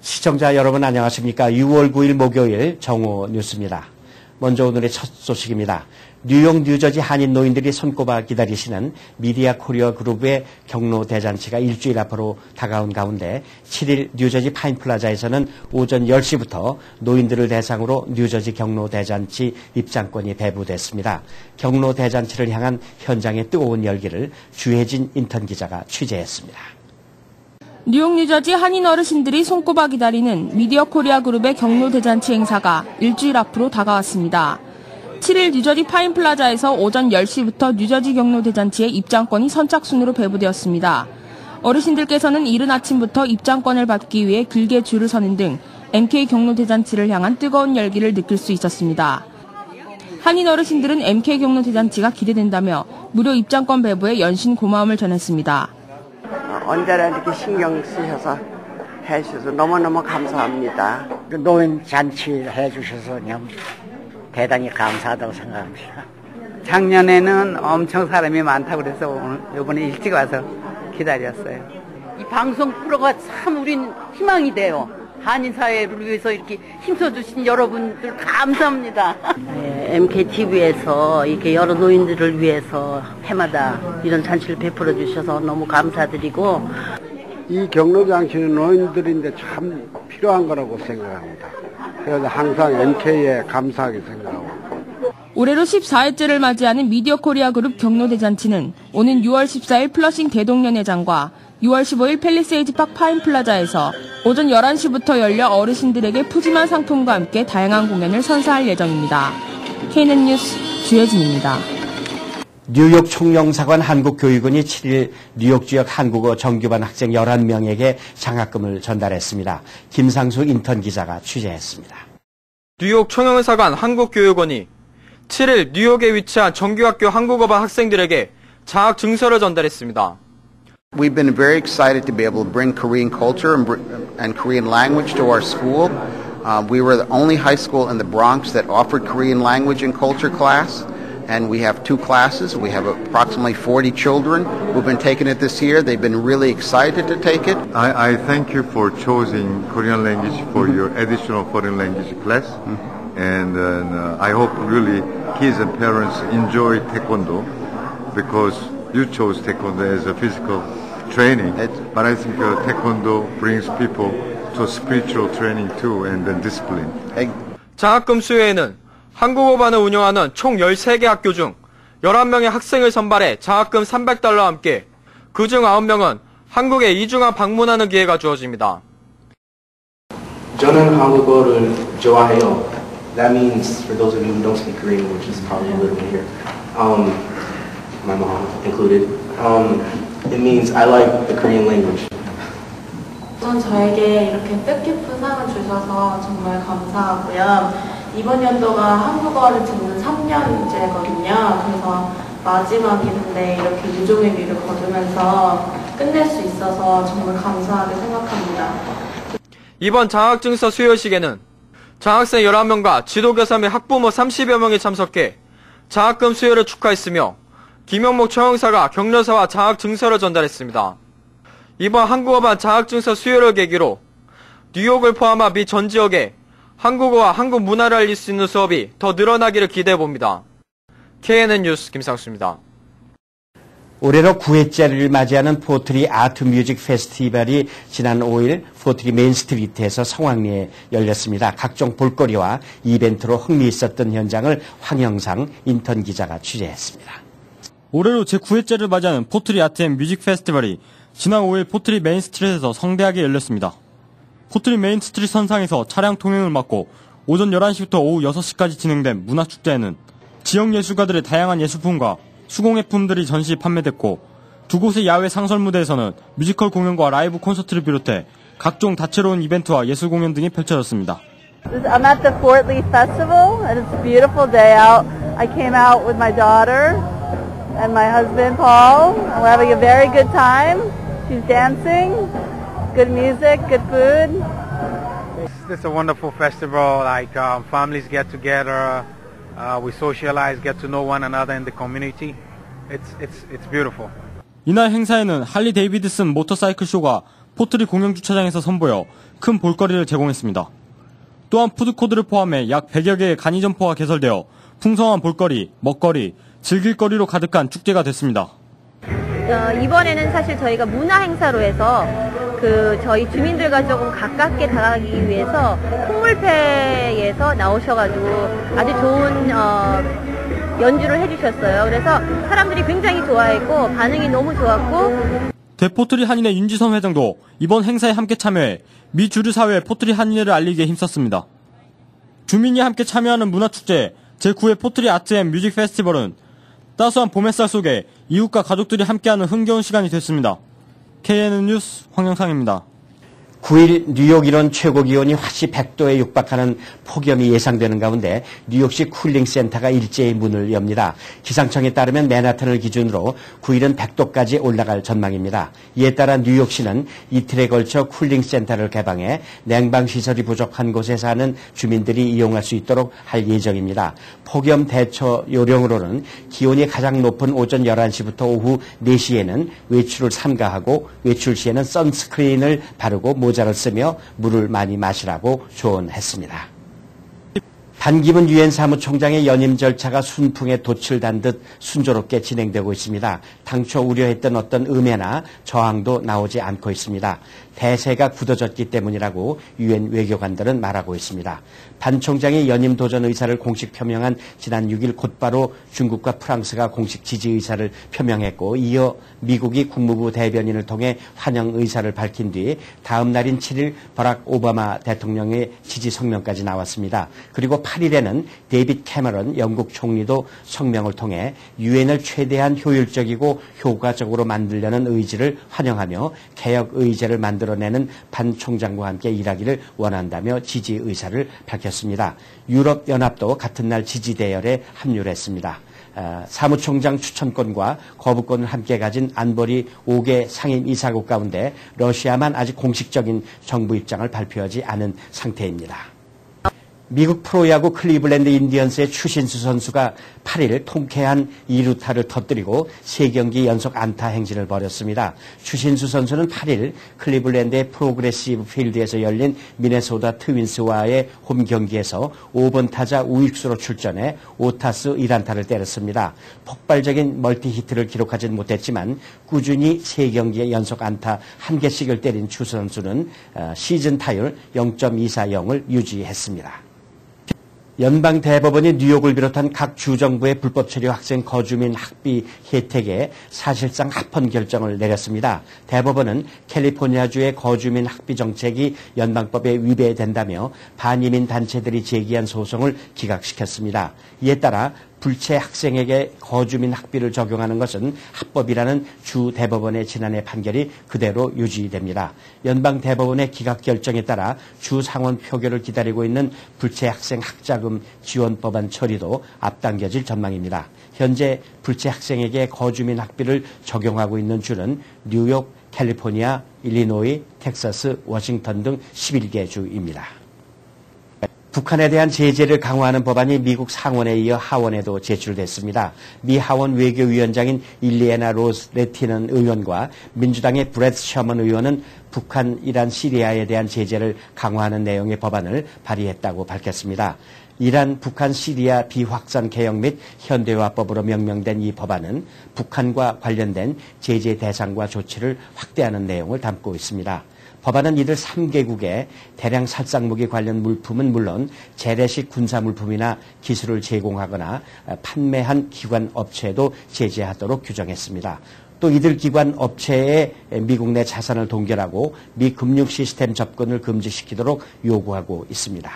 시청자 여러분 안녕하십니까. 6월 9일 목요일 정오 뉴스입니다. 먼저 오늘의 첫 소식입니다. 뉴욕, 뉴저지 한인 노인들이 손꼽아 기다리시는 미디어 코리아 그룹의 경로 대잔치가 일주일 앞으로 다가온 가운데 7일 뉴저지 파인플라자에서는 오전 10시부터 노인들을 대상으로 뉴저지 경로 대잔치 입장권이 배부됐습니다. 경로 대잔치를 향한 현장의 뜨거운 열기를 주혜진 인턴 기자가 취재했습니다. 뉴욕, 뉴저지 한인 어르신들이 손꼽아 기다리는 미디어 코리아 그룹의 경로 대잔치 행사가 일주일 앞으로 다가왔습니다. 7일 뉴저지 파인플라자에서 오전 10시부터 뉴저지 경로 대잔치의 입장권이 선착순으로 배부되었습니다. 어르신들께서는 이른 아침부터 입장권을 받기 위해 길게 줄을 서는 등 MK 경로 대잔치를 향한 뜨거운 열기를 느낄 수 있었습니다. 한인 어르신들은 MK 경로 대잔치가 기대된다며 무료 입장권 배부에 연신 고마움을 전했습니다. 언제나 이렇게 신경 쓰셔서 해주셔서 너무너무 감사합니다. 노인 잔치 해주셔서 그냥 대단히 감사하다고 생각합니다. 작년에는 엄청 사람이 많다고 그래서 이번에 일찍 와서 기다렸어요. 이 방송 프로가 참 우린 희망이 돼요. 한인 사회를 위해서 이렇게 힘써주신 여러분들 감사합니다. 네, MKTV에서 이렇게 여러 노인들을 위해서 해마다 이런 잔치를 베풀어 주셔서 너무 감사드리고, 이 경로장치는 노인들인데 참 필요한 거라고 생각합니다. 그래서 항상 MK에 감사하게 생각하고. 올해로 14회째를 맞이하는 미디어 코리아 그룹 경로 대잔치는 오는 6월 14일 플러싱 대동연회장과 6월 15일 팰리세이드 팍 파인플라자에서 오전 11시부터 열려 어르신들에게 푸짐한 상품과 함께 다양한 공연을 선사할 예정입니다. KNN 뉴스 주혜진입니다. 뉴욕 총영사관 한국교육원이 7일 뉴욕 지역 한국어 정규반 학생 11명에게 장학금을 전달했습니다. 김상수 인턴 기자가 취재했습니다. 뉴욕 총영사관 한국교육원이 7일 뉴욕에 위치한 정규학교 한국어반 학생들에게 장학 증서를 전달했습니다. We've been very excited to be able to bring Korean culture and Korean language to our school. We were the only high school in the Bronx that offered Korean language and culture class. And we have two classes. We have approximately 40 children who've been taking it this year. They've been really excited to take it. I thank you for choosing Korean language for your additional foreign language class. And I hope really kids and parents enjoy Taekwondo because you chose Taekwondo as a physical training. But I think Taekwondo brings people to spiritual training too and then discipline. 장학금 수여에는 한국어반을 운영하는 총 13개 학교 중 11명의 학생을 선발해 장학금 $300와 함께 그중 9명은 한국에 이중학 방문하는 기회가 주어집니다. 저는 한국어를 좋아해요. That means, for those of you who don't speak Korean, which is probably a little bit here, my mom included, it means I like the Korean language. 우선 저에게 이렇게 뜻깊은 상을 주셔서 정말 감사하고요. 이번 연도가 한국어를 듣는 3년째거든요. 그래서 마지막인데 이렇게 유종의 미를 거두면서 끝낼 수 있어서 정말 감사하게 생각합니다. 이번 장학증서 수여식에는 장학생 11명과 지도교사 및 학부모 30여 명이 참석해 장학금 수여를 축하했으며 김영목 총영사가 격려사와 장학증서를 전달했습니다. 이번 한국어반 장학증서 수여를 계기로 뉴욕을 포함한 미 전 지역에 한국어와 한국 문화를 알릴 수 있는 수업이 더 늘어나기를 기대해봅니다. KNN 뉴스 김상수입니다. 올해로 9회째를 맞이하는 포트리 아트 뮤직 페스티벌이 지난 5일 포트리 메인 스트리트에서 성황리에 열렸습니다. 각종 볼거리와 이벤트로 흥미있었던 현장을 황영상 인턴 기자가 취재했습니다. 올해로 제9회째를 맞이하는 포트리 아트 앤 뮤직 페스티벌이 지난 5일 포트리 메인 스트리트에서 성대하게 열렸습니다. 포트리 메인 스트리트 선상에서 차량 통행을 막고 오전 11시부터 오후 6시까지 진행된 문화축제에는 지역 예술가들의 다양한 예술품과 수공예품들이 전시 판매됐고 두 곳의 야외 상설 무대에서는 뮤지컬 공연과 라이브 콘서트를 비롯해 각종 다채로운 이벤트와 예술 공연 등이 펼쳐졌습니다. I'm at the Fort Lee Festival and it's a beautiful day out. I came out with my daughter and my husband Paul and we're having a very good time. She's dancing. Good music, good food. It's a wonderful festival. Like families get together, we socialize, get to know one another in the community. It's beautiful. 이날 행사에는 할리 데이비드슨 모터사이클 쇼가 포트리 공영주차장에서 선보여 큰 볼거리를 제공했습니다. 또한 푸드코드를 포함해 약 100여 개의 간이점포가 개설되어 풍성한 볼거리, 먹거리, 즐길거리로 가득한 축제가 됐습니다. 이번에는 사실 저희가 문화 행사로 해서 저희 주민들과 조금 가깝게 다가가기 위해서 콩물패에서 나오셔가지고 아주 좋은 연주를 해주셨어요. 그래서 사람들이 굉장히 좋아했고 반응이 너무 좋았고. 대포트리 한인회 윤지선 회장도 이번 행사에 함께 참여해 미 주류 사회에 포트리 한인회를 알리기에 힘썼습니다. 주민이 함께 참여하는 문화축제 제9회 포트리 아트 앤 뮤직 페스티벌은 따스한 봄 햇살 속에 이웃과 가족들이 함께하는 흥겨운 시간이 됐습니다. KNN 뉴스 황영상입니다. 9일 뉴욕 일원 최고 기온이 화씨 100도에 육박하는 폭염이 예상되는 가운데 뉴욕시 쿨링센터가 일제히 문을 엽니다. 기상청에 따르면 맨하탄을 기준으로 9일은 100도까지 올라갈 전망입니다. 이에 따라 뉴욕시는 이틀에 걸쳐 쿨링센터를 개방해 냉방시설이 부족한 곳에 사는 주민들이 이용할 수 있도록 할 예정입니다. 폭염 대처 요령으로는 기온이 가장 높은 오전 11시부터 오후 4시에는 외출을 삼가하고 외출 시에는 선스크린을 바르고 모자를 쓰며 물을 많이 마시라고 조언했습니다. 반기문 유엔 사무총장의 연임 절차가 순풍에 돛을 단 듯 순조롭게 진행되고 있습니다. 당초 우려했던 어떤 음해나 저항도 나오지 않고 있습니다. 대세가 굳어졌기 때문이라고 유엔 외교관들은 말하고 있습니다. 반 총장의 연임 도전 의사를 공식 표명한 지난 6일 곧바로 중국과 프랑스가 공식 지지 의사를 표명했고 이어 미국이 국무부 대변인을 통해 환영 의사를 밝힌 뒤 다음 날인 7일 버락 오바마 대통령의 지지 성명까지 나왔습니다. 그리고 8일에는 데이빗 캐머런 영국 총리도 성명을 통해 유엔을 최대한 효율적이고 효과적으로 만들려는 의지를 환영하며 개혁 의제를 만들어내는 반 총장과 함께 일하기를 원한다며 지지 의사를 밝혔습니다. 유럽연합도 같은 날 지지 대열에 합류를 했습니다. 사무총장 추천권과 거부권을 함께 가진 안보리 5개 상임 이사국 가운데 러시아만 아직 공식적인 정부 입장을 발표하지 않은 상태입니다. 미국 프로야구 클리블랜드 인디언스의 추신수 선수가 8일 통쾌한 2루타를 터뜨리고 3경기 연속 안타 행진을 벌였습니다. 추신수 선수는 8일 클리블랜드의 프로그레시브 필드에서 열린 미네소다 트윈스와의 홈 경기에서 5번 타자 우익수로 출전해 5타수 1안타를 때렸습니다. 폭발적인 멀티히트를 기록하지는 못했지만 꾸준히 3경기에 연속 안타 1개씩을 때린 추 선수는 시즌 타율 0.240을 유지했습니다. 연방대법원이 뉴욕을 비롯한 각 주정부의 불법 체류 학생 거주민 학비 혜택에 사실상 합헌 결정을 내렸습니다. 대법원은 캘리포니아주의 거주민 학비 정책이 연방법에 위배된다며 반이민 단체들이 제기한 소송을 기각시켰습니다. 이에 따라 불체 학생에게 거주민 학비를 적용하는 것은 합법이라는 주 대법원의 지난해 판결이 그대로 유지됩니다. 연방 대법원의 기각 결정에 따라 주 상원 표결을 기다리고 있는 불체 학생 학자금 지원 법안 처리도 앞당겨질 전망입니다. 현재 불체 학생에게 거주민 학비를 적용하고 있는 주는 뉴욕, 캘리포니아, 일리노이, 텍사스, 워싱턴 등 11개 주입니다. 북한에 대한 제재를 강화하는 법안이 미국 상원에 이어 하원에도 제출됐습니다. 미 하원 외교위원장인 일리애나 로스 레티넌 의원과 민주당의 브렛 셔먼 의원은 북한, 이란, 시리아에 대한 제재를 강화하는 내용의 법안을 발의했다고 밝혔습니다. 이란, 북한, 시리아 비확산 개혁 및 현대화법으로 명명된 이 법안은 북한과 관련된 제재 대상과 조치를 확대하는 내용을 담고 있습니다. 법안은 이들 3개국에 대량 살상무기 관련 물품은 물론 재래식 군사물품이나 기술을 제공하거나 판매한 기관 업체도 제재하도록 규정했습니다. 또 이들 기관 업체에 미국 내 자산을 동결하고 미 금융 시스템 접근을 금지시키도록 요구하고 있습니다.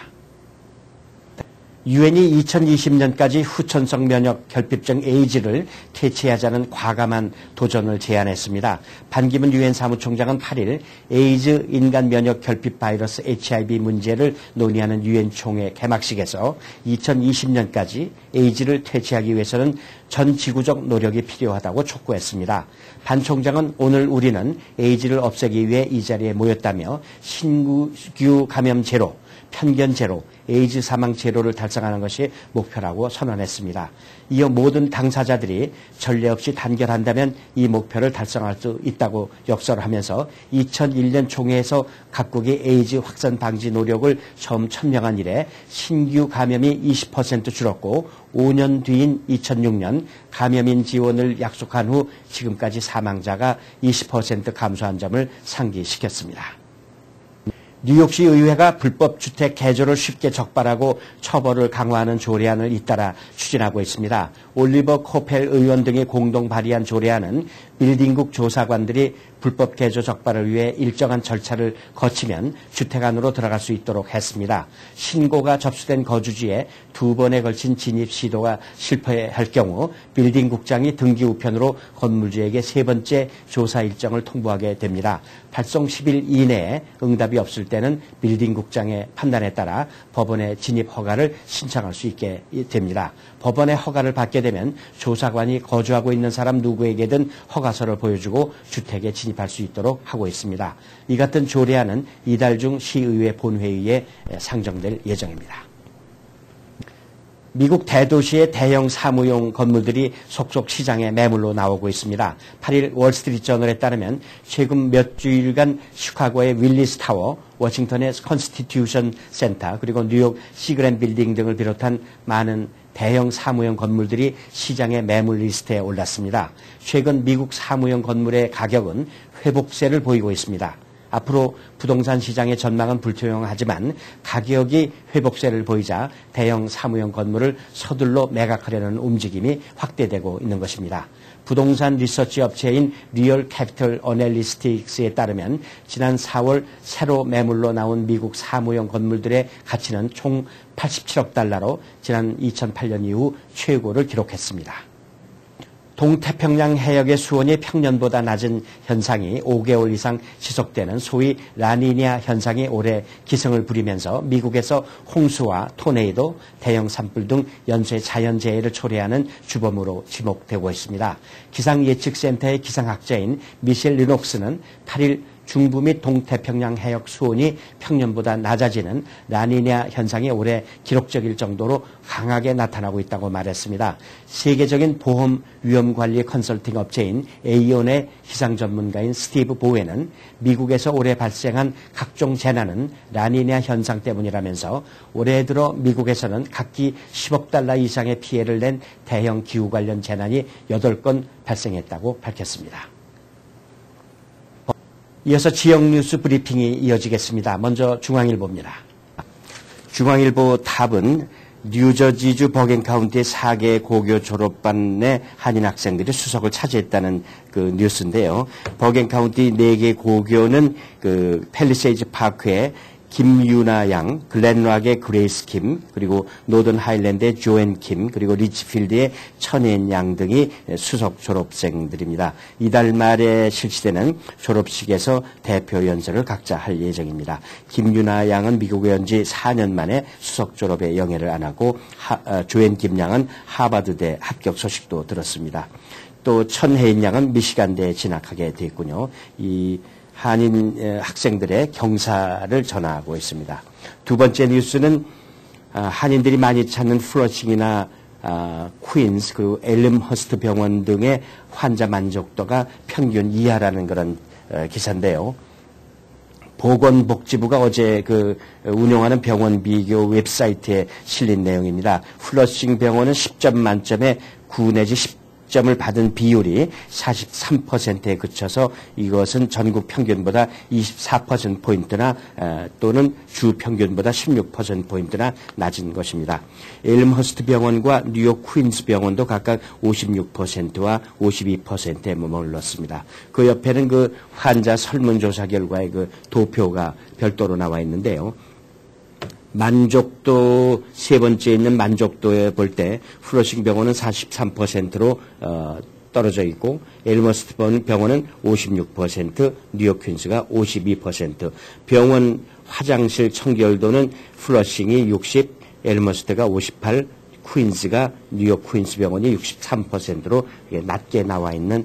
유엔이 2020년까지 후천성 면역 결핍증 에이즈를 퇴치하자는 과감한 도전을 제안했습니다. 반기문 유엔 사무총장은 8일 에이즈 인간 면역 결핍 바이러스 HIV 문제를 논의하는 유엔 총회 개막식에서 2020년까지 에이즈를 퇴치하기 위해서는 전 지구적 노력이 필요하다고 촉구했습니다. 반 총장은 오늘 우리는 에이즈를 없애기 위해 이 자리에 모였다며 신규 감염 제로, 편견 제로, 에이즈 사망 제로를 달성하는 것이 목표라고 선언했습니다. 이어 모든 당사자들이 전례 없이 단결한다면 이 목표를 달성할 수 있다고 역설을 하면서 2001년 총회에서 각국이 에이즈 확산 방지 노력을 처음 천명한 이래 신규 감염이 20% 줄었고 5년 뒤인 2006년 감염인 지원을 약속한 후 지금까지 사망자가 20% 감소한 점을 상기시켰습니다. 뉴욕시 의회가 불법 주택 개조를 쉽게 적발하고 처벌을 강화하는 조례안을 잇따라 추진하고 있습니다. 올리버 코펠 의원 등이 공동 발의한 조례안은 빌딩국 조사관들이 불법 개조 적발을 위해 일정한 절차를 거치면 주택 안으로 들어갈 수 있도록 했습니다. 신고가 접수된 거주지에 2번에 걸친 진입 시도가 실패할 경우 빌딩국장이 등기 우편으로 건물주에게 3번째 조사 일정을 통보하게 됩니다. 발송 10일 이내에 응답이 없을 때는 빌딩국장의 판단에 따라 법원에 진입 허가를 신청할 수 있게 됩니다. 법원의 허가를 받게 되면 조사관이 거주하고 있는 사람 누구에게든 허가서를 보여주고 주택에 진입할 수 있도록 하고 있습니다. 이 같은 조례안은 이달 중 시의회 본회의에 상정될 예정입니다. 미국 대도시의 대형 사무용 건물들이 속속 시장에 매물로 나오고 있습니다. 8일 월스트리트저널에 따르면 최근 몇 주일간 시카고의 윌리스 타워, 워싱턴의 컨스티튜션 센터, 그리고 뉴욕 시그랜 빌딩 등을 비롯한 많은 대형 사무용 건물들이 시장의 매물 리스트에 올랐습니다. 최근 미국 사무용 건물의 가격은 회복세를 보이고 있습니다. 앞으로 부동산 시장의 전망은 불투명하지만 가격이 회복세를 보이자 대형 사무용 건물을 서둘러 매각하려는 움직임이 확대되고 있는 것입니다. 부동산 리서치 업체인 리얼 캐피털 어널리스틱스에 따르면 지난 4월 새로 매물로 나온 미국 사무용 건물들의 가치는 총 87억 달러로 지난 2008년 이후 최고를 기록했습니다. 동태평양 해역의 수온이 평년보다 낮은 현상이 5개월 이상 지속되는 소위 라니냐 현상이 올해 기승을 부리면서 미국에서 홍수와 토네이도, 대형 산불 등 연쇄 자연재해를 초래하는 주범으로 지목되고 있습니다. 기상예측센터의 기상학자인 미셸 리녹스는 8일 중부 및 동태평양 해역 수온이 평년보다 낮아지는 라니냐 현상이 올해 기록적일 정도로 강하게 나타나고 있다고 말했습니다. 세계적인 보험 위험관리 컨설팅 업체인 에이온의 기상 전문가인 스티브 보웨는 미국에서 올해 발생한 각종 재난은 라니냐 현상 때문이라면서 올해 들어 미국에서는 각기 10억 달러 이상의 피해를 낸 대형 기후 관련 재난이 8건 발생했다고 밝혔습니다. 이어서 지역 뉴스 브리핑이 이어지겠습니다. 먼저 중앙일보입니다. 중앙일보 탑은 뉴저지주 버겐 카운티의 4개 고교 졸업반의 한인 학생들이 수석을 차지했다는 그 뉴스인데요. 버겐 카운티 4개 고교는 그 팰리세이즈 파크의 김유나 양, 글렌락의 그레이스 킴, 그리고 노던 하일랜드의 조앤 킴, 그리고 리치필드의 천앤 양 등이 수석 졸업생들입니다. 이달 말에 실시되는 졸업식에서 대표 연설을 각자 할 예정입니다. 김유나 양은 미국에 온 지 4년 만에 수석 졸업에 영예를 안하고 조앤 킴 양은 하버드대 합격 소식도 들었습니다. 또 천혜인 양은 미시간대에 진학하게 됐군요. 이 한인 학생들의 경사를 전하고 있습니다. 두 번째 뉴스는 한인들이 많이 찾는 플러싱이나 퀸스 그리고 엘름허스트 병원 등의 환자 만족도가 평균 이하라는 그런 기사인데요. 보건복지부가 어제 운영하는 병원 비교 웹사이트에 실린 내용입니다. 플러싱 병원은 10점 만점에 9 내지 10점을 받은 비율이 43%에 그쳐서 이것은 전국 평균보다 24%포인트나 또는 주 평균보다 16%포인트나 낮은 것입니다. 엘름허스트 병원과 뉴욕 퀸스 병원도 각각 56%와 52%에 머물렀습니다. 그 옆에는 그 환자 설문조사 결과의 그 도표가 별도로 나와 있는데요. 만족도 세 번째에 있는 만족도에 볼 때 플러싱 병원은 43%로 떨어져 있고 엘머스트 병원은 56%, 뉴욕 퀸스가 52%. 병원 화장실 청결도는 플러싱이 60, 엘머스트가 58, 퀸스가 뉴욕 퀸스 병원이 63%로 낮게 나와 있는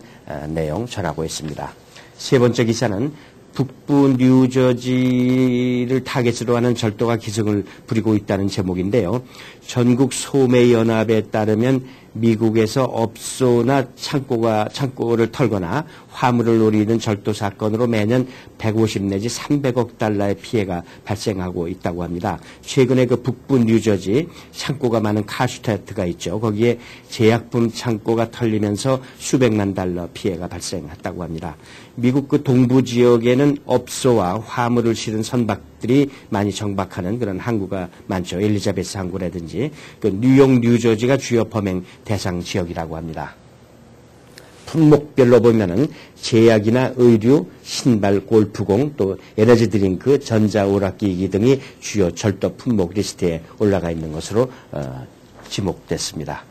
내용 전하고 있습니다. 세 번째 기사는 북부 뉴저지를 타겟으로 하는 절도가 기승을 부리고 있다는 제목인데요. 전국 소매연합에 따르면 미국에서 업소나 창고를 털거나 화물을 노리는 절도 사건으로 매년 150 내지 300억 달러의 피해가 발생하고 있다고 합니다. 최근에 그 북부 뉴저지 창고가 많은 카슈테트가 있죠. 거기에 제약품 창고가 털리면서 수백만 달러 피해가 발생했다고 합니다. 미국 그 동부 지역에는 업소와 화물을 실은 선박들이 많이 정박하는 그런 항구가 많죠. 엘리자베스 항구라든지 그 뉴욕, 뉴저지가 주요 범행 대상 지역이라고 합니다. 품목별로 보면은 제약이나 의류, 신발, 골프공, 또 에너지 드링크, 전자오락기기 등이 주요 절도 품목 리스트에 올라가 있는 것으로 지목됐습니다.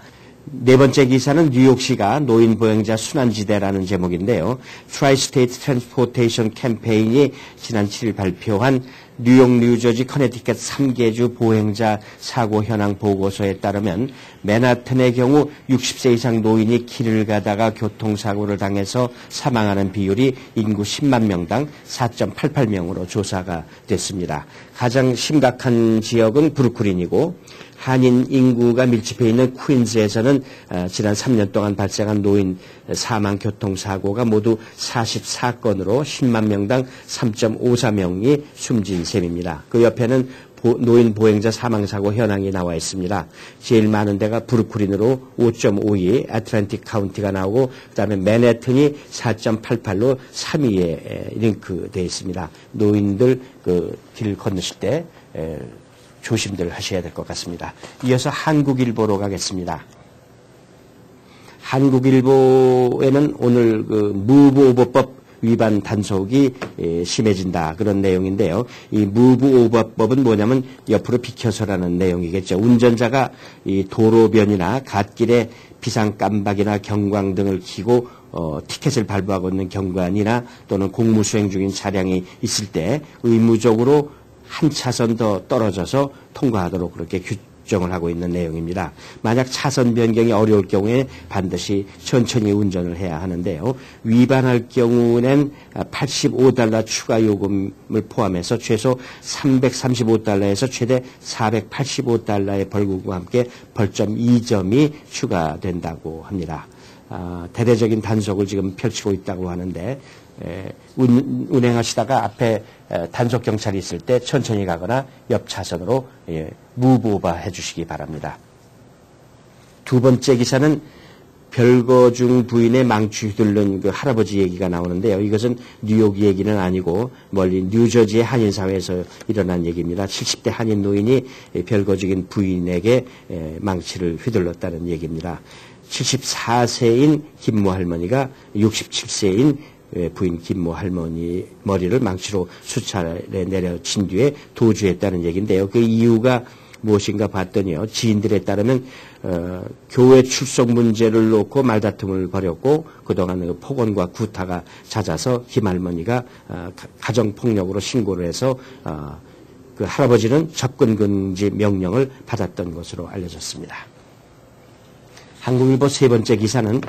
네 번째 기사는 뉴욕시가 노인 보행자 순환지대라는 제목인데요. 트라이스테이트 트랜스포테이션 캠페인이 지난 7일 발표한 뉴욕, 뉴저지, 커네티컷 3개주 보행자 사고 현황 보고서에 따르면 맨하튼의 경우 60세 이상 노인이 길을 가다가 교통사고를 당해서 사망하는 비율이 인구 10만 명당 4.88명으로 조사가 됐습니다. 가장 심각한 지역은 브루클린이고 한인 인구가 밀집해 있는 퀸즈에서는 지난 3년 동안 발생한 노인 사망 교통사고가 모두 44건으로 10만 명당 3.54명이 숨진 셈입니다. 그 옆에는 노인 보행자 사망사고 현황이 나와 있습니다. 제일 많은 데가 브루클린으로 5.52, 애틀랜틱 카운티가 나오고 그다음에 맨해튼이 4.88로 3위에 링크되어 있습니다. 노인들 그 길 건너실 때 조심들 하셔야 될 것 같습니다. 이어서 한국일보로 가겠습니다. 한국일보에는 오늘 그 무브오버법 위반 단속이 심해진다 그런 내용인데요. 이 무브오버법은 뭐냐면 옆으로 비켜서라는 내용이겠죠. 운전자가 이 도로변이나 갓길에 비상깜박이나 경광등을 켜고 티켓을 발부하고 있는 경관이나 또는 공무수행 중인 차량이 있을 때 의무적으로 한 차선 더 떨어져서 통과하도록 그렇게 규정을 하고 있는 내용입니다. 만약 차선 변경이 어려울 경우에 반드시 천천히 운전을 해야 하는데요. 위반할 경우는 $85 추가 요금을 포함해서 최소 $335에서 최대 $485의 벌금과 함께 벌점 2점이 추가된다고 합니다. 대대적인 단속을 지금 펼치고 있다고 하는데 운행하시다가 앞에 단속 경찰이 있을 때 천천히 가거나 옆 차선으로 무브오버 해주시기 바랍니다. 두 번째 기사는 별거중 부인의 망치 휘둘른 그 할아버지 얘기가 나오는데요. 이것은 뉴욕 얘기는 아니고 멀리 뉴저지의 한인사회에서 일어난 얘기입니다. 70대 한인 노인이 별거중인 부인에게 망치를 휘둘렀다는 얘기입니다. 74세인 김모 할머니가 67세인 부인 김모 할머니 머리를 망치로 수차례 내려친 뒤에 도주했다는 얘기인데요. 그 이유가 무엇인가 봤더니요. 지인들에 따르면 교회 출석 문제를 놓고 말다툼을 벌였고 그동안 그 폭언과 구타가 잦아서 김 할머니가 가정폭력으로 신고를 해서 그 할아버지는 접근 금지 명령을 받았던 것으로 알려졌습니다. 한국일보 세 번째 기사는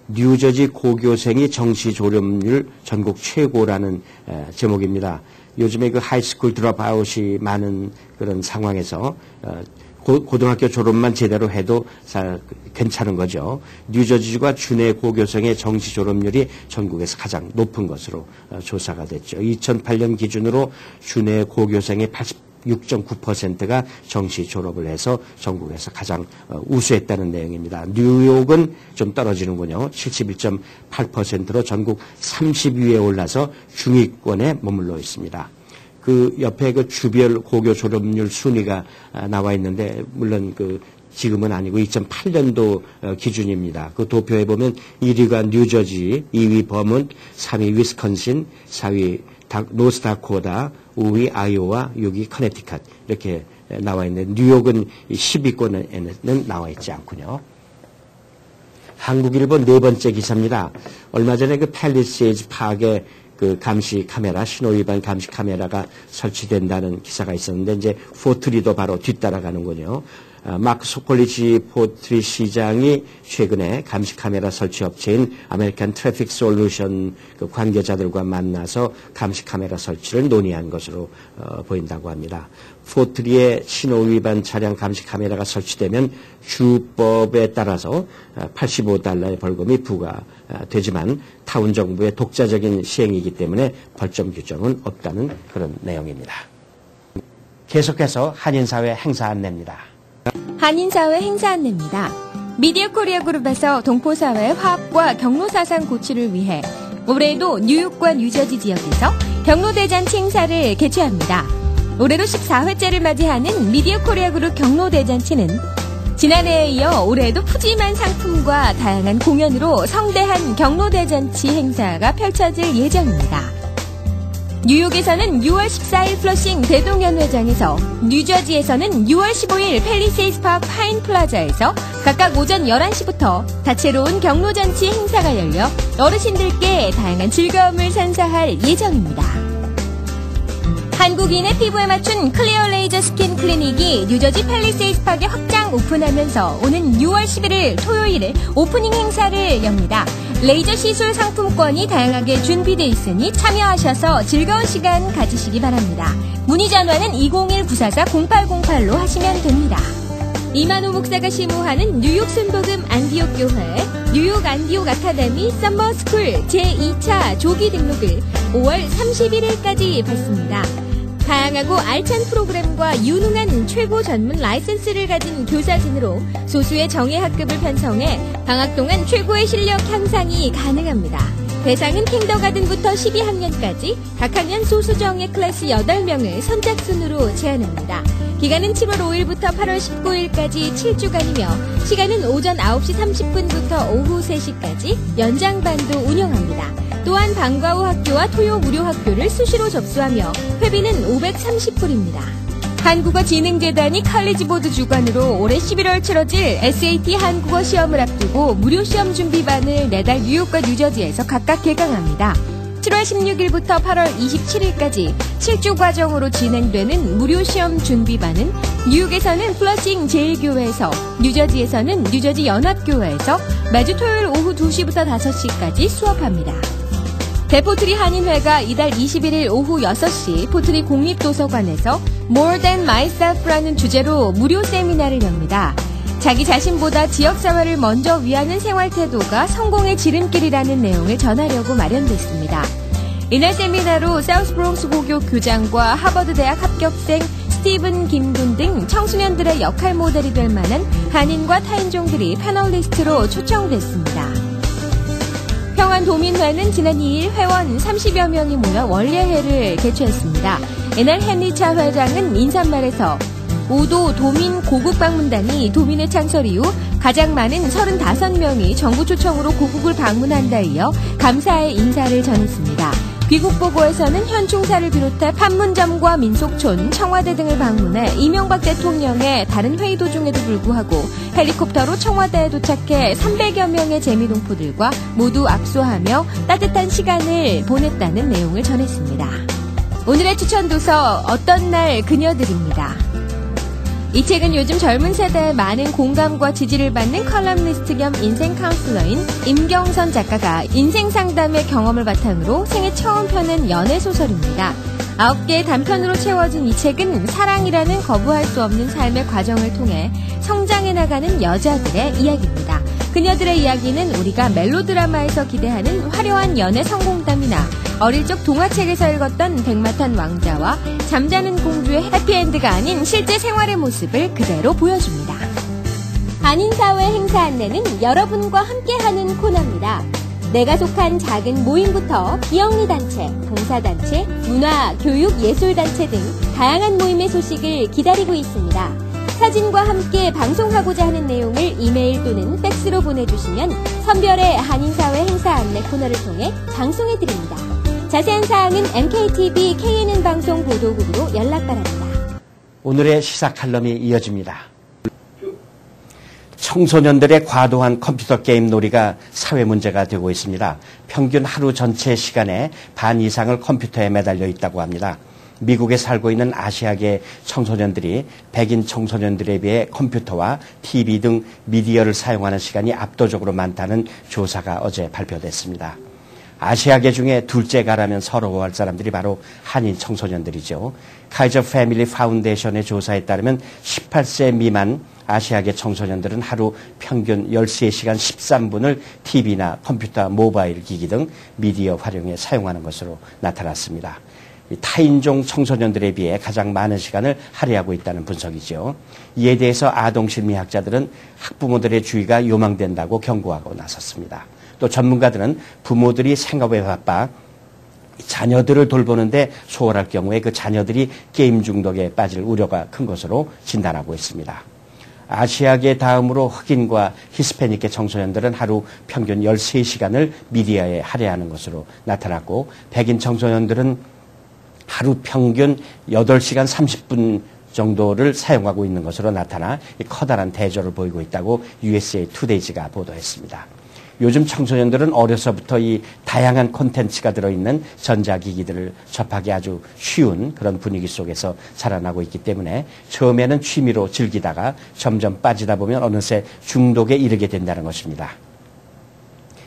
뉴저지 고교생이 정시 졸업률 전국 최고라는 제목입니다. 요즘에 그 하이스쿨 드롭아웃이 많은 그런 상황에서 고등학교 졸업만 제대로 해도 괜찮은 거죠. 뉴저지주가 주내 고교생의 정시 졸업률이 전국에서 가장 높은 것으로 조사가 됐죠. 2008년 기준으로 주내 고교생의 6.9%가 정시 졸업을 해서 전국에서 가장 우수했다는 내용입니다. 뉴욕은 좀 떨어지는군요. 71.8%로 전국 30위에 올라서 중위권에 머물러 있습니다. 그 옆에 그 주별 고교 졸업률 순위가 나와 있는데 물론 그 지금은 아니고 2008년도 기준입니다. 그 도표에 보면 1위가 뉴저지, 2위 버몬트, 3위 위스콘신, 4위 노스다코다, 5위 아이오와 6위 커네티컷 이렇게 나와 있는데 뉴욕은 10위권에는 나와 있지 않군요. 한국일보 네 번째 기사입니다. 얼마 전에 그 팰리세이즈 파크에 그 감시 카메라, 신호 위반 감시 카메라가 설치된다는 기사가 있었는데 이제 포트리도 바로 뒤따라가는군요. 마크 소콜리지 포트리 시장이 최근에 감시 카메라 설치 업체인 아메리칸 트래픽 솔루션 그 관계자들과 만나서 감시 카메라 설치를 논의한 것으로 보인다고 합니다. 포트리의 신호 위반 차량 감시 카메라가 설치되면 주법에 따라서 $85의 벌금이 부과되지만 타운 정부의 독자적인 시행이기 때문에 벌점 규정은 없다는 그런 내용입니다. 계속해서 한인사회 행사 안내입니다. 한인사회 행사 안내입니다. 미디어 코리아 그룹에서 동포사회 화합과 경로사상 고취를 위해 올해도 뉴욕과 뉴저지 지역에서 경로대잔치 행사를 개최합니다. 올해로 14회째를 맞이하는 미디어 코리아 그룹 경로대잔치는 지난해에 이어 올해도 푸짐한 상품과 다양한 공연으로 성대한 경로대잔치 행사가 펼쳐질 예정입니다. 뉴욕에서는 6월 14일 플러싱 대동연회장에서, 뉴저지에서는 6월 15일 팰리세이드 파크 파인 플라자에서 각각 오전 11시부터 다채로운 경로잔치 행사가 열려 어르신들께 다양한 즐거움을 선사할 예정입니다. 한국인의 피부에 맞춘 클리어 레이저 스킨 클리닉이 뉴저지 팰리세이드 파크에 확장 오픈하면서 오는 6월 11일 토요일에 오프닝 행사를 엽니다. 레이저 시술 상품권이 다양하게 준비되어 있으니 참여하셔서 즐거운 시간 가지시기 바랍니다. 문의 전화는 201-944-0808로 하시면 됩니다. 이만호 목사가 심호하는 뉴욕 순복음 안디옥 교회 뉴욕 안디옥 아카데미 썸머스쿨 제2차 조기 등록을 5월 31일까지 받습니다. 다양하고 알찬 프로그램과 유능한 최고 전문 라이센스를 가진 교사진으로 소수의 정예 학급을 편성해 방학 동안 최고의 실력 향상이 가능합니다. 대상은 kindergarten부터 12학년까지 각 학년 소수정예 클래스 8명을 선착순으로 제한합니다. 기간은 7월 5일부터 8월 19일까지 7주간이며 시간은 오전 9시 30분부터 오후 3시까지 연장반도 운영합니다. 또한 방과 후 학교와 토요 무료 학교를 수시로 접수하며 회비는 $530입니다. 한국어진흥재단이 칼리지보드 주관으로 올해 11월 치러질 SAT 한국어 시험을 앞두고 무료 시험 준비반을 매달 뉴욕과 뉴저지에서 각각 개강합니다. 7월 16일부터 8월 27일까지 7주 과정으로 진행되는 무료 시험 준비반은 뉴욕에서는 플러싱 제1교회에서, 뉴저지에서는 뉴저지 연합교회에서 매주 토요일 오후 2시부터 5시까지 수업합니다. 대포트리 한인회가 이달 21일 오후 6시 포트리 공립도서관에서 More Than Myself라는 주제로 무료 세미나를 엽니다. 자기 자신보다 지역사회를 먼저 위하는 생활태도가 성공의 지름길이라는 내용을 전하려고 마련됐습니다. 이날 세미나로 사우스브롱스 고교 교장과 하버드대학 합격생 스티븐 김군 등 청소년들의 역할 모델이 될 만한 한인과 타인종들이 패널리스트로 초청됐습니다. 평안도민회는 지난 2일 회원 30여 명이 모여 원례회를 개최했습니다. 이날 헨리차 회장은 인사말에서 5도 도민 고국 방문단이 도민회 창설 이후 가장 많은 35명이 정부 초청으로 고국을 방문한 데 이어 감사의 인사를 전했습니다. 귀국 보고에서는 현충사를 비롯해 판문점과 민속촌, 청와대 등을 방문해 이명박 대통령의 다른 회의 도중에도 불구하고 헬리콥터로 청와대에 도착해 300여 명의 재미동포들과 모두 압수하며 따뜻한 시간을 보냈다는 내용을 전했습니다. 오늘의 추천 도서 어떤 날 그녀들입니다. 이 책은 요즘 젊은 세대의 많은 공감과 지지를 받는 컬럼니스트 겸 인생 카운슬러인 임경선 작가가 인생 상담의 경험을 바탕으로 생애 처음 펴낸 연애소설입니다. 9개의 단편으로 채워진 이 책은 사랑이라는 거부할 수 없는 삶의 과정을 통해 성장해 나가는 여자들의 이야기입니다. 그녀들의 이야기는 우리가 멜로드라마에서 기대하는 화려한 연애 성공담이나 어릴 적 동화책에서 읽었던 백마탄 왕자와 잠자는 공주의 해피엔드가 아닌 실제 생활의 모습을 그대로 보여줍니다. 한인사회 행사 안내는 여러분과 함께하는 코너입니다. 내가 속한 작은 모임부터 비영리단체, 봉사단체, 문화, 교육, 예술단체 등 다양한 모임의 소식을 기다리고 있습니다. 사진과 함께 방송하고자 하는 내용을 이메일 또는 팩스로 보내주시면 선별의 한인사회 행사 안내 코너를 통해 방송해드립니다. 자세한 사항은 MKTV KNN 방송 보도국으로 연락 바랍니다. 오늘의 시사 칼럼이 이어집니다. 청소년들의 과도한 컴퓨터 게임 놀이가 사회 문제가 되고 있습니다. 평균 하루 전체 시간의 반 이상을 컴퓨터에 매달려 있다고 합니다. 미국에 살고 있는 아시아계 청소년들이 백인 청소년들에 비해 컴퓨터와 TV 등 미디어를 사용하는 시간이 압도적으로 많다는 조사가 어제 발표됐습니다. 아시아계 중에 둘째가라면 서러워할 사람들이 바로 한인 청소년들이죠. 카이저 패밀리 파운데이션의 조사에 따르면 18세 미만 아시아계 청소년들은 하루 평균 13시간 13분을 TV나 컴퓨터, 모바일 기기 등 미디어 활용에 사용하는 것으로 나타났습니다. 타인종 청소년들에 비해 가장 많은 시간을 할애하고 있다는 분석이죠. 이에 대해서 아동심리학자들은 학부모들의 주의가 요망된다고 경고하고 나섰습니다. 또 전문가들은 부모들이 생업에 바빠 자녀들을 돌보는데 소홀할 경우에 그 자녀들이 게임 중독에 빠질 우려가 큰 것으로 진단하고 있습니다. 아시아계 다음으로 흑인과 히스패닉계 청소년들은 하루 평균 13시간을 미디어에 할애하는 것으로 나타났고 백인 청소년들은 하루 평균 8시간 30분 정도를 사용하고 있는 것으로 나타나 커다란 대조를 보이고 있다고 USA 투데이즈가 보도했습니다. 요즘 청소년들은 어려서부터 이 다양한 콘텐츠가 들어있는 전자기기들을 접하기 아주 쉬운 그런 분위기 속에서 자라나고 있기 때문에 처음에는 취미로 즐기다가 점점 빠지다 보면 어느새 중독에 이르게 된다는 것입니다.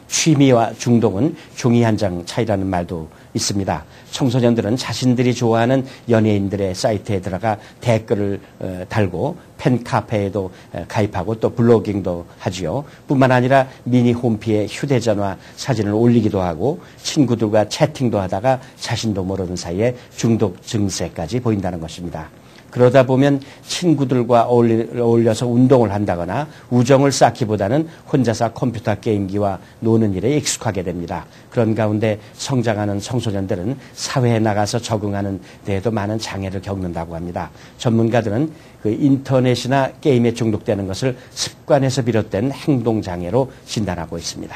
취미와 중독은 종이 한 장 차이라는 말도 있습니다. 청소년들은 자신들이 좋아하는 연예인들의 사이트에 들어가 댓글을 달고 팬카페에도 가입하고 또 블로깅도 하지요. 뿐만 아니라 미니 홈피에 휴대전화 사진을 올리기도 하고 친구들과 채팅도 하다가 자신도 모르는 사이에 중독 증세까지 보인다는 것입니다. 그러다 보면 친구들과 어울려서 운동을 한다거나 우정을 쌓기보다는 혼자서 컴퓨터 게임기와 노는 일에 익숙하게 됩니다. 그런 가운데 성장하는 청소년들은 사회에 나가서 적응하는 데에도 많은 장애를 겪는다고 합니다. 전문가들은 그 인터넷이나 게임에 중독되는 것을 습관에서 비롯된 행동장애로 진단하고 있습니다.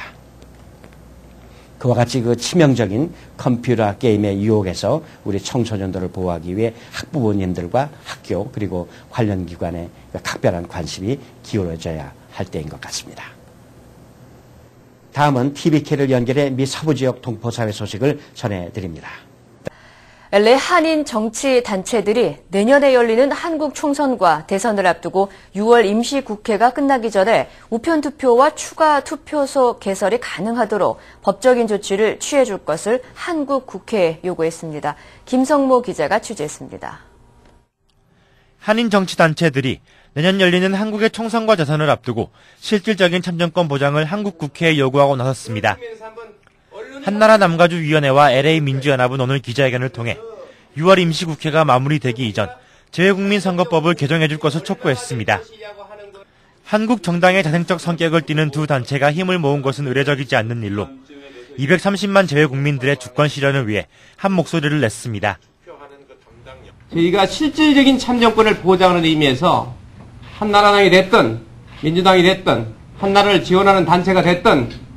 그와 같이 그 치명적인 컴퓨터 게임의 유혹에서 우리 청소년들을 보호하기 위해 학부모님들과 학교 그리고 관련 기관에 각별한 관심이 기울어져야 할 때인 것 같습니다. 다음은 TVK를 연결해 미 서부 지역 동포사회 소식을 전해드립니다. LA 한인 정치 단체들이 내년에 열리는 한국 총선과 대선을 앞두고 6월 임시국회가 끝나기 전에 우편 투표와 추가 투표소 개설이 가능하도록 법적인 조치를 취해줄 것을 한국 국회에 요구했습니다. 김성모 기자가 취재했습니다. 한인 정치 단체들이 내년 열리는 한국의 총선과 대선을 앞두고 실질적인 참정권 보장을 한국 국회에 요구하고 나섰습니다. 한나라 남가주위원회와 LA 민주연합은 오늘 기자회견을 통해 6월 임시국회가 마무리되기 이전 재외국민선거법을 개정해줄 것을 촉구했습니다. 한국 정당의 자생적 성격을 띠는 두 단체가 힘을 모은 것은 의례적이지 않는 일로 230만 재외국민들의 주권 실현을 위해 한 목소리를 냈습니다. 저희가 실질적인 참정권을 보장하는 의미에서 한나라당이 됐든 민주당이 됐든 한나라를 지원하는 단체가 됐든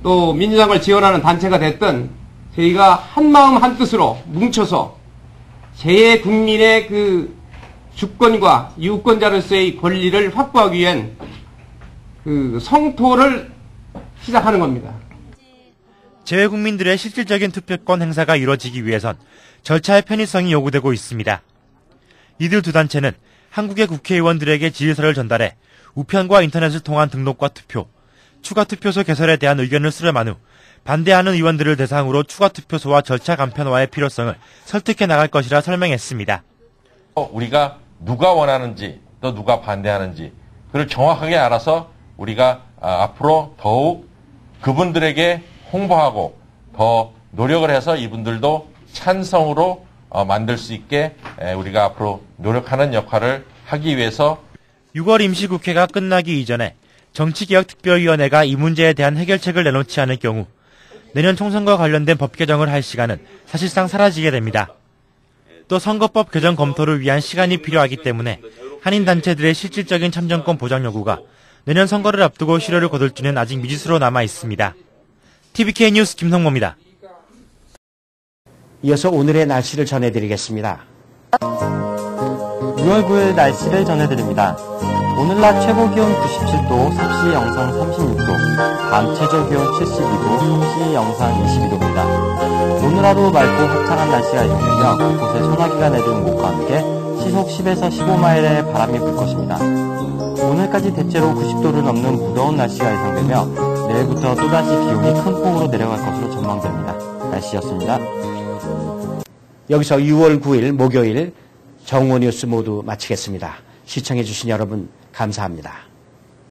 또 민주당을 지원하는 단체가 됐든 저희가 한마음 한뜻으로 뭉쳐서 재외국민의 그 주권과 유권자로서의 권리를 확보하기 위한 그 성토를 시작하는 겁니다. 재외국민들의 실질적인 투표권 행사가 이루어지기 위해선 절차의 편의성이 요구되고 있습니다. 이들 두 단체는 한국의 국회의원들에게 지휘서를 전달해 우편과 인터넷을 통한 등록과 투표, 추가 투표소 개설에 대한 의견을 수렴한 후 반대하는 의원들을 대상으로 추가 투표소와 절차 간편화의 필요성을 설득해 나갈 것이라 설명했습니다. 우리가 누가 원하는지 또 누가 반대하는지 그걸 정확하게 알아서 우리가 앞으로 더욱 그분들에게 홍보하고 더 노력을 해서 이분들도 찬성으로 만들 수 있게 우리가 앞으로 노력하는 역할을 하기 위해서 6월 임시국회가 끝나기 이전에 정치개혁특별위원회가 이 문제에 대한 해결책을 내놓지 않을 경우 내년 총선과 관련된 법 개정을 할 시간은 사실상 사라지게 됩니다. 또 선거법 개정 검토를 위한 시간이 필요하기 때문에 한인 단체들의 실질적인 참정권 보장 요구가 내년 선거를 앞두고 실효를 거둘지는 아직 미지수로 남아 있습니다. TVK 뉴스 김성모입니다. 이어서 오늘의 날씨를 전해드리겠습니다. 6월 9일 날씨를 전해드립니다. 오늘 낮 최고 기온 97도, 섭씨 영상 36도, 밤 최저 기온 72도, 섭씨 영상 22도입니다. 오늘 하루 맑고 화창한 날씨가 예상되며 곳곳에 소나기가 내리는 곳과 함께 시속 10에서 15마일의 바람이 불 것입니다. 오늘까지 대체로 90도를 넘는 무더운 날씨가 예상되며 내일부터 또다시 기온이 큰 폭으로 내려갈 것으로 전망됩니다. 날씨였습니다. 여기서 6월 9일 목요일 정오 뉴스 모두 마치겠습니다. 시청해주신 여러분 감사합니다.